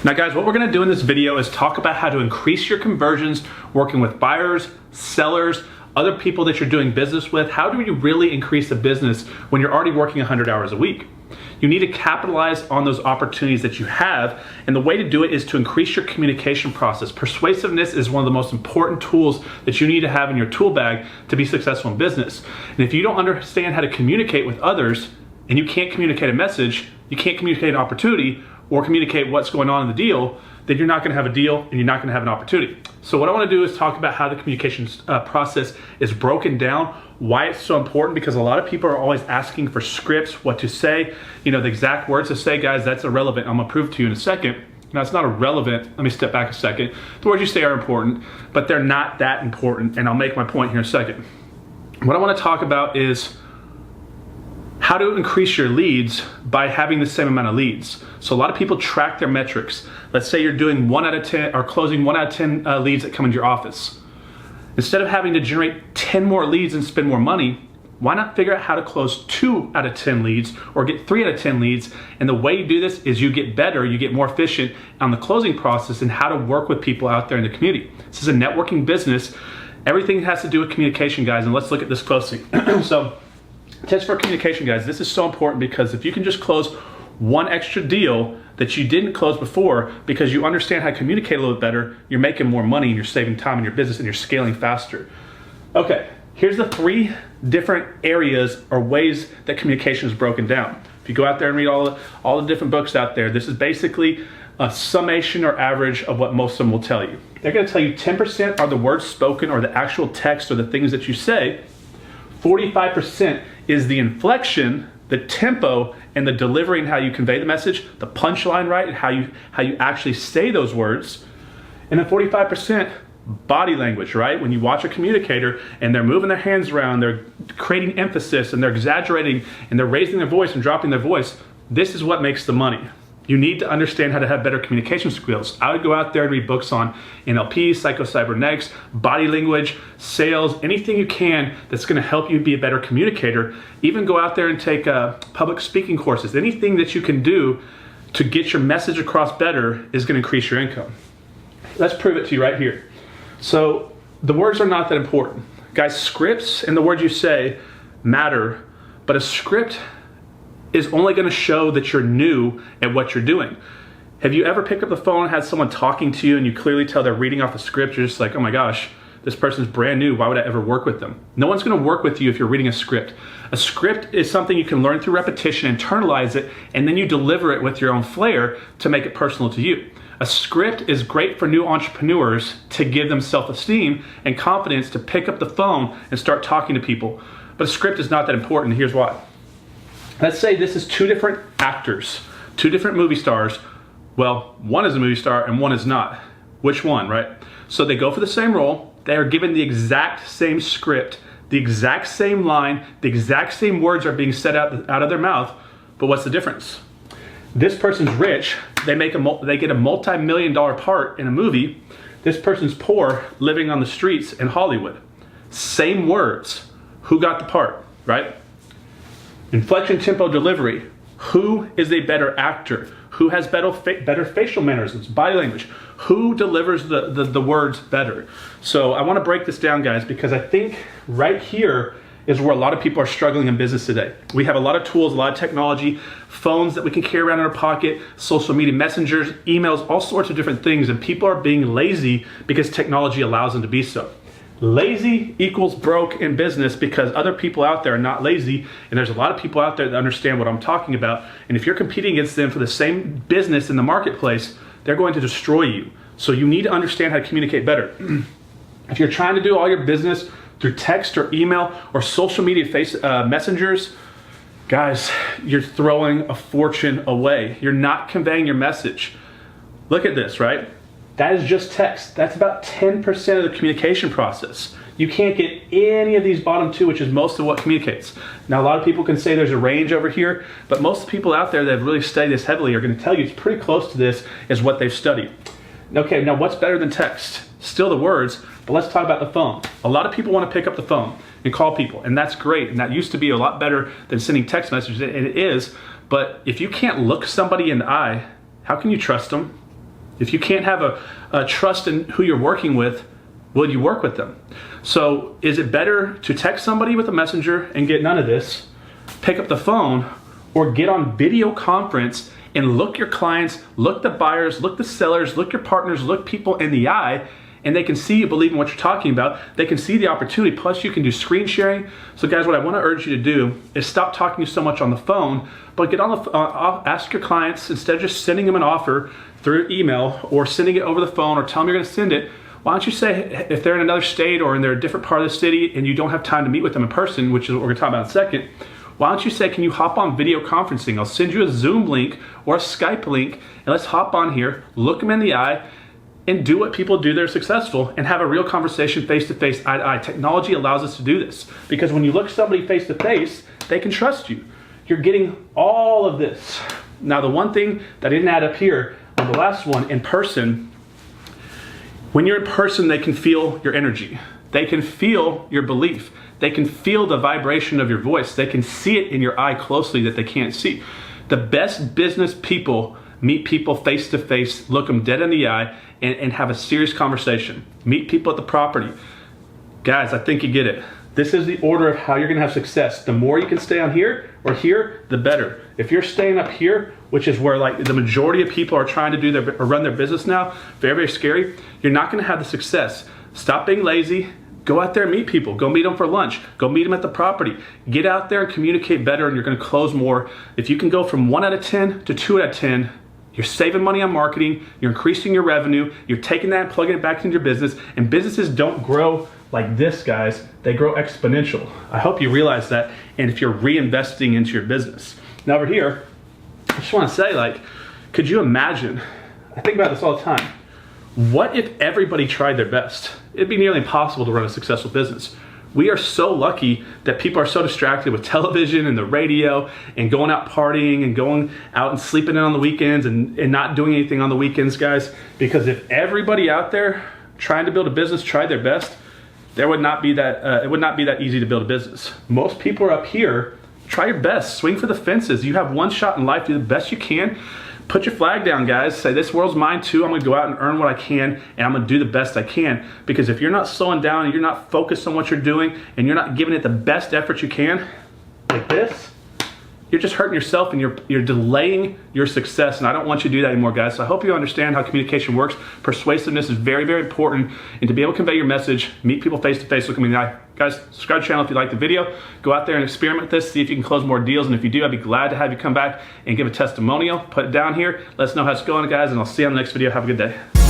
Now guys, what we're gonna do in this video is talk about how to increase your conversions working with buyers, sellers, other people that you're doing business with. How do you really increase the business when you're already working 100 hours a week? You need to capitalize on those opportunities that you have, and the way to do it is to increase your communication process. Persuasiveness is one of the most important tools that you need to have in your tool bag to be successful in business. And if you don't understand how to communicate with others, and you can't communicate a message, you can't communicate an opportunity, or communicate what's going on in the deal, then you're not gonna have a deal and you're not gonna have an opportunity. So what I wanna do is talk about how the communications process is broken down, why it's so important, because a lot of people are always asking for scripts, what to say, the exact words to say. Guys, that's irrelevant. I'm gonna prove to you in a second. Now, it's not irrelevant. Let me step back a second. The words you say are important, but they're not that important, and I'll make my point here in a second. What I wanna talk about is how to increase your leads by having the same amount of leads. So a lot of people track their metrics. Let's say you're doing 1 out of 10 or closing 1 out of 10 leads that come into your office. Instead of having to generate 10 more leads and spend more money, why not figure out how to close 2 out of 10 leads or get 3 out of 10 leads? And the way you do this is you get better, you get more efficient on the closing process and how to work with people out there in the community. This is a networking business. Everything has to do with communication, guys, and let's look at this closely. So, tips for communication, guys. This is so important because if you can just close 1 extra deal that you didn't close before because you understand how to communicate a little bit better, you're making more money and you're saving time in your business and you're scaling faster. Okay, here's the 3 different areas or ways that communication is broken down. If you go out there and read all the different books out there, this is basically a summation or average of what most of them will tell you. They're gonna tell you 10% are the words spoken or the actual text or the things that you say. 45% is the inflection, the tempo, and the delivery and how you convey the message, the punchline, right, and how you actually say those words. And then 45% body language, right? When you watch a communicator and they're moving their hands around, they're creating emphasis and they're exaggerating and they're raising their voice and dropping their voice, this is what makes the money. You need to understand how to have better communication skills. I would go out there and read books on NLP, psycho-cybernetics, body language, sales, anything you can that's gonna help you be a better communicator. Even go out there and take public speaking courses. Anything that you can do to get your message across better is gonna increase your income. Let's prove it to you right here. So the words are not that important. Guys, scripts and the words you say matter, but a script is only gonna show that you're new at what you're doing. Have you ever picked up the phone and had someone talking to you and you clearly tell they're reading off the script? You're just like, oh my gosh, this person's brand new. Why would I ever work with them? No one's gonna work with you if you're reading a script. A script is something you can learn through repetition, internalize it, and then you deliver it with your own flair to make it personal to you. A script is great for new entrepreneurs to give them self-esteem and confidence to pick up the phone and start talking to people. But a script is not that important, and here's why. Let's say this is 2 different actors, 2 different movie stars. Well, one is a movie star and one is not. Which one, right? So they go for the same role. They are given the exact same script, the exact same line, the exact same words are being said out of their mouth, but what's the difference? This person's rich, they get a multi-million-dollar part in a movie. This person's poor, living on the streets in Hollywood. Same words. Who got the part, right? Inflection, tempo, delivery. Who is a better actor? Who has better facial mannerisms, body language? Who delivers the words better? So I want to break this down, guys, because I think right here is where a lot of people are struggling in business today. We have a lot of tools, a lot of technology, phones that we can carry around in our pocket, social media messengers, emails, all sorts of different things, and people are being lazy because technology allows them to be so. Lazy equals broke in business because other people out there are not lazy, and there's a lot of people out there that understand what I'm talking about, and if you're competing against them for the same business in the marketplace, they're going to destroy you. So you need to understand how to communicate better. If you're trying to do all your business through text or email or social media messengers, guys, you're throwing a fortune away. You're not conveying your message. Look at this, right? That is just text. That's about 10% of the communication process. You can't get any of these bottom 2, which is most of what communicates. Now, a lot of people can say there's a range over here, but most people out there that have really studied this heavily are gonna tell you it's pretty close to this is what they've studied. Okay, now what's better than text? Still the words, but let's talk about the phone. A lot of people wanna pick up the phone and call people, and that's great, and that used to be a lot better than sending text messages, and it is, but if you can't look somebody in the eye, how can you trust them? If you can't have a trust in who you're working with, will you work with them? So is it better to text somebody with a messenger and get none of this, pick up the phone, or get on video conference and look your clients, look the buyers, look the sellers, look your partners, look people in the eye, and they can see you believe in what you're talking about. They can see the opportunity. Plus you can do screen sharing. So guys, what I want to urge you to do is stop talking so much on the phone, but get on the ask your clients, instead of just sending them an offer through email or sending it over the phone or tell them you're going to send it, why don't you say, if they're in another state or in their different part of the city and you don't have time to meet with them in person, which is what we're going to talk about in a second, why don't you say, can you hop on video conferencing? I'll send you a Zoom link or a Skype link, and let's hop on here, look them in the eye, and do what people do that are successful and have a real conversation face-to-face, eye-to-eye. Technology allows us to do this because when you look somebody face-to-face, they can trust you. You're getting all of this. Now, the one thing that I didn't add up here on the last one, in person, when you're in person, they can feel your energy. They can feel your belief. They can feel the vibration of your voice. They can see it in your eye closely that they can't see. The best business people meet people face to face, look them dead in the eye, and have a serious conversation. Meet people at the property. Guys, I think you get it. This is the order of how you're gonna have success. The more you can stay on here or here, the better. If you're staying up here, which is where like the majority of people are trying to do or run their business now, very, very scary, you're not gonna have the success. Stop being lazy. Go out there and meet people. Go meet them for lunch. Go meet them at the property. Get out there and communicate better, and you're gonna close more. If you can go from 1 out of 10 to 2 out of 10, you're saving money on marketing, you're increasing your revenue, you're taking that and plugging it back into your business, and businesses don't grow like this, guys. They grow exponential. I hope you realize that, and if you're reinvesting into your business. Now over here, I just wanna say, like, could you imagine, I think about this all the time, what if everybody tried their best? It'd be nearly impossible to run a successful business. We are so lucky that people are so distracted with television and the radio and going out partying and going out and sleeping in on the weekends and not doing anything on the weekends, guys. Because if everybody out there trying to build a business tried their best, there would not be that, it would not be that easy to build a business. Most people are up here, try your best, swing for the fences. You have one shot in life, do the best you can. Put your flag down, guys. Say, this world's mine too. I'm gonna go out and earn what I can, and I'm gonna do the best I can. Because if you're not slowing down and you're not focused on what you're doing and you're not giving it the best effort you can, like this, you're just hurting yourself and you're delaying your success. And I don't want you to do that anymore, guys. So I hope you understand how communication works. Persuasiveness is very, very important. And to be able to convey your message, meet people face to face, look them in the eye. Guys, subscribe to the channel if you like the video. Go out there and experiment with this, see if you can close more deals. And if you do, I'd be glad to have you come back and give a testimonial. Put it down here. Let us know how it's going, guys, and I'll see you on the next video. Have a good day.